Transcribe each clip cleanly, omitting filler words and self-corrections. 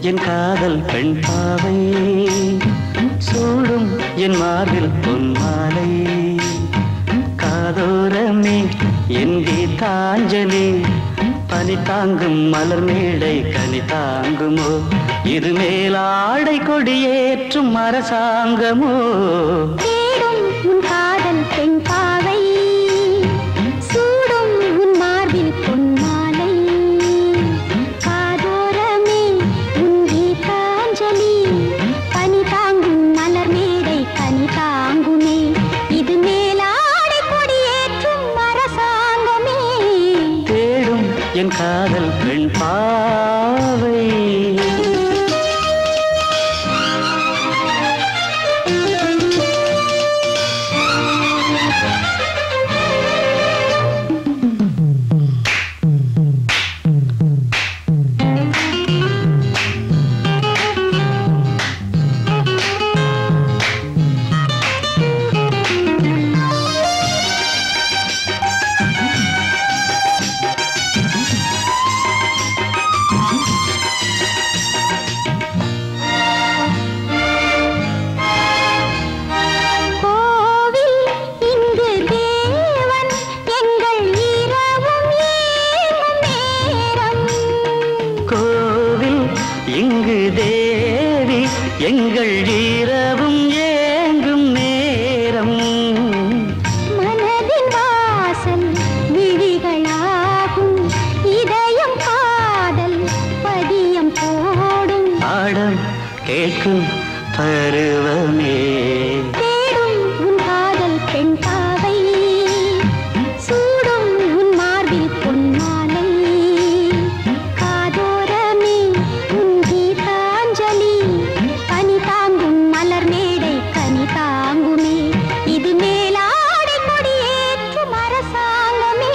என் காதல் பெண் பாவை சூடும் என் மார்பில் பொன்மாலை காதோரமே என் கீதாஞ்சலி பனி தாங்கும் மலர் மேடை கனி தாங்குமோ இது மேலாடை கொடியேற்றும் அரசாங்கமோ தேடும் உன் காதல் பெண் பாவை சூடும் உன் மார்பில் பொன்மாலை காதோரமே உன் கீதாஞ்சலி பனி தாங்கும் மலர் மேடை கனி தாங்குமே இது மேலாடை கொடியேற்றும் அரசாங்கமே தேடும் என் காதல் பெண் பாவை இங்கு தேவி எங்கள் இரவும் ஏங்கும் நேரம் மனதின் வாசல் விழிகளாகும் இதயம் காதல் பதியம் போடும் பாடம் கேட்கும் பருவமே தேடும் உன் காதல் பெண் பாவை சூடும் உன் மார்பில் பொன்மாலை காதோரமே உன் கீதாஞ்சலி பனி தாங்கும் மலர் மேடை கனி தாங்குமே இது மேலாடை கொடியேற்றும் அரசாங்கமே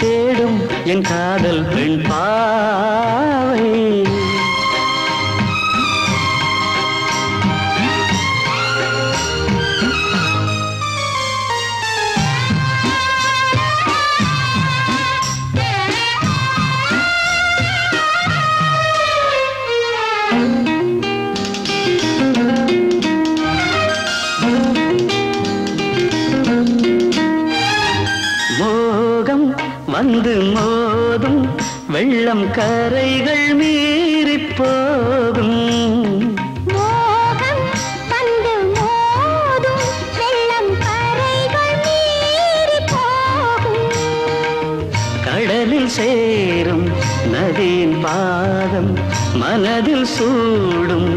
தேடும் என் காதல் பெண் பாவை மோகம் வந்து மோதும் வெள்ளம் கரைகள் மீறி போகும் மோகம் வந்து மோதும் வெள்ளம் கரைகள் மீறி போகும் கடலில் சேரும் நதியின் பாதம் மனதில் சூடும்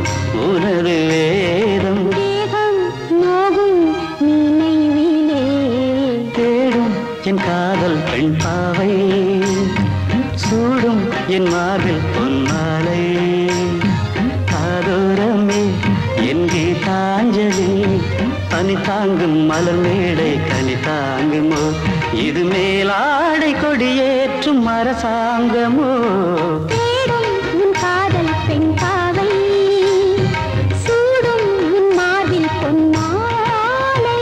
உனது வேதம் தேகம் நோகும் நினைவிலே தேடும் என் காதல் பெண் பாவை சூடும் என் மார்பில் பொன்மாலை காதோரமே என் கீதாஞ்சலி பனி தாங்கும் மலர் மேடை கனி தாங்குமோ இது மேலாடை கொடியேற்றும் அரசாங்கமோ தேடும் உன் காதல் பெண் பாவை சூடும் உன் மார்பில் பொன்மாலை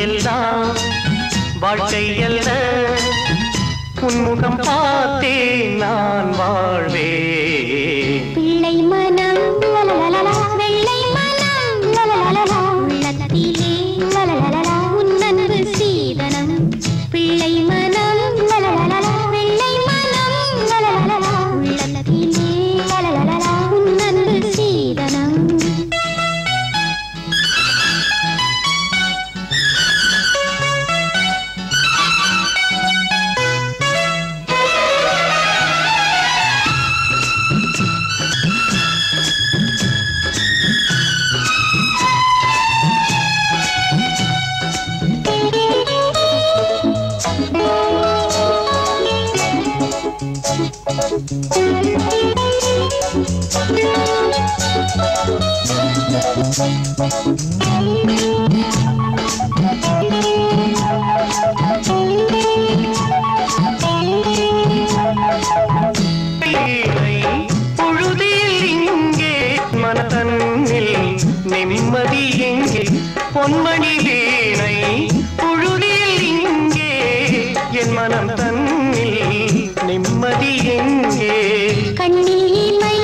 எல்லாம் வாழ்க்கை அல்ல உன்முகம் பார்த்தே நான் வாழ்வேன் பிள்ளை மனம் லலலலலா வெள்ளை மனம் லலலலலா உள்ளத்திலே லலலலலா உன்னன்பு சீதனம் பிள்ளை மனம் லலலலலா வெள்ளை மனம் லலலலலா உள்ளத்திலே லலலலலா உன்னன்பு சீதனம் நிம்மதி எங்கே பொன்மணி வீணை பொழுதில் இங்கே என் மனம் தன்னில் நிம்மதி எங்கே கண்ணில் இமை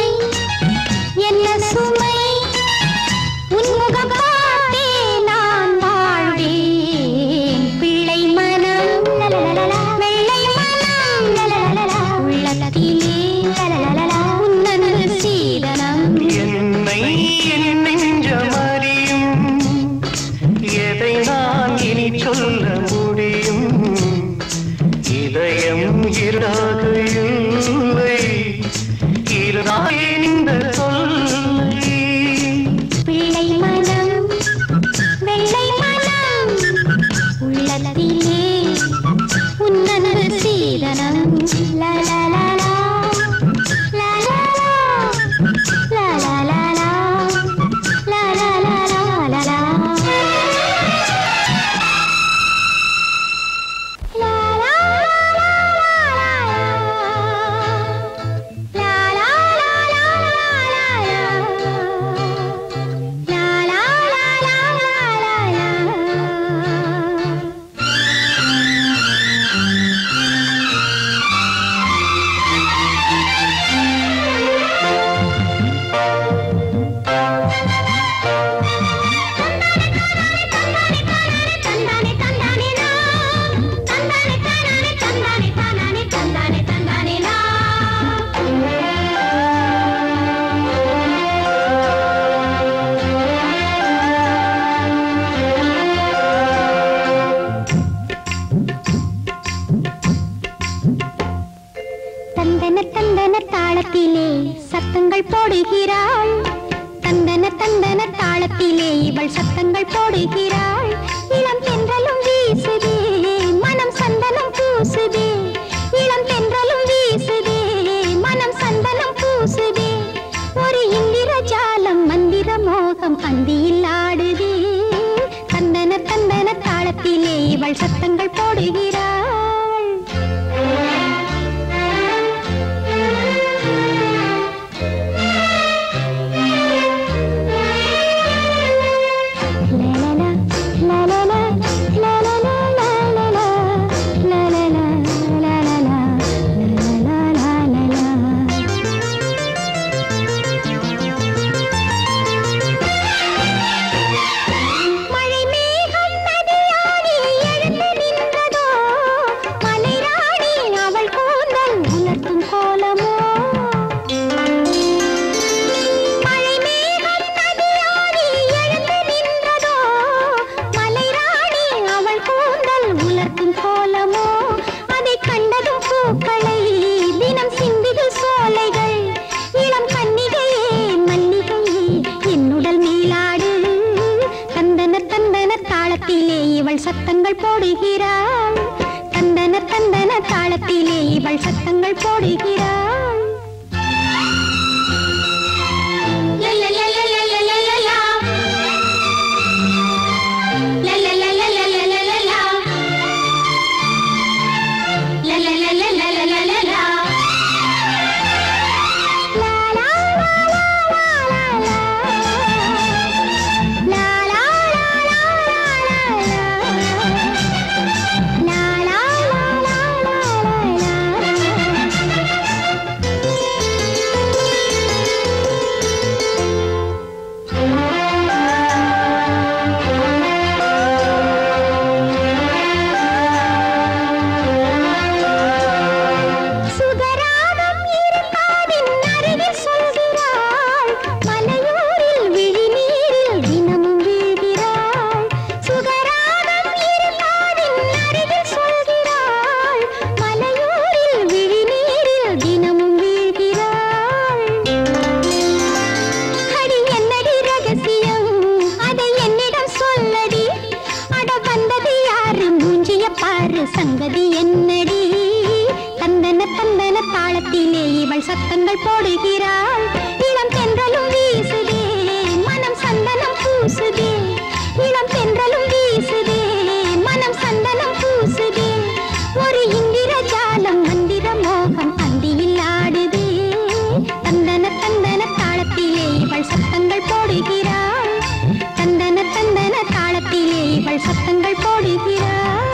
என்ன சுமை உன்முகம் பார்த்தே நான் வாழ்வேன் பிள்ளை மனம் லலலலலா வெள்ளை மனம் லலலலலா உள்ளத்திலே லலலலலா உன்னன்பு சீதனம் என்னை என் நெஞ்சமறியும் எதை நான் இனி சொல்ல முடியும் இதயம் இருடாக இல்லை இருடாக இந்த சொல்லை பிள்ளை மனம் வெள்ளை மனம் உள்ளத்திலே உன்னன்பு சீதனம் லலலலா லலலலா லலலலா லலலலா தந்தன தந்தன தாளத்திலே சத்தங்கள் போடுகிறாள் தந்தன தந்தன தாளத்திலே இவள் சத்தங்கள் போடுகிறாள் இளம் தென்றலும் வீசுதே மனம் சந்தனம் பூசுதே இளம் தென்றலும் வீசுதே மனம் சந்தனம் பூசுதே ஒரு இந்திர ஜாலம் மந்திர மோகம் அந்தியில் ஆடுதே தந்தன தந்தன தாளத்திலே இவள் சத்தங்கள் போடுகிறாள் சத்தங்கள் போடுகிறாள் தந்தன தந்தன தாளத்திலே இவள் சத்தங்கள் போடுகிறாள் la la la la la la பாரு சங்கதி என்னடி தந்தன தந்தன தாளத்திலே இவள் சத்தங்கள் போடுகிறாள் இளம் தென்றலும் வீசுதே மனம் சந்தனம் பூசுதே இளம் தென்றலும் வீசுதே மனம் சந்தனம் பூசுதே ஒரு இந்திர ஜாலம் மந்திர மோகம் அந்தியில் ஆடுதே தந்தன தந்தன தாளத்திலே இவள் சத்தங்கள் போடுகிறாள் தந்தன தந்தன தாளத்திலே இவள் சத்தங்கள் போடுகிறாள்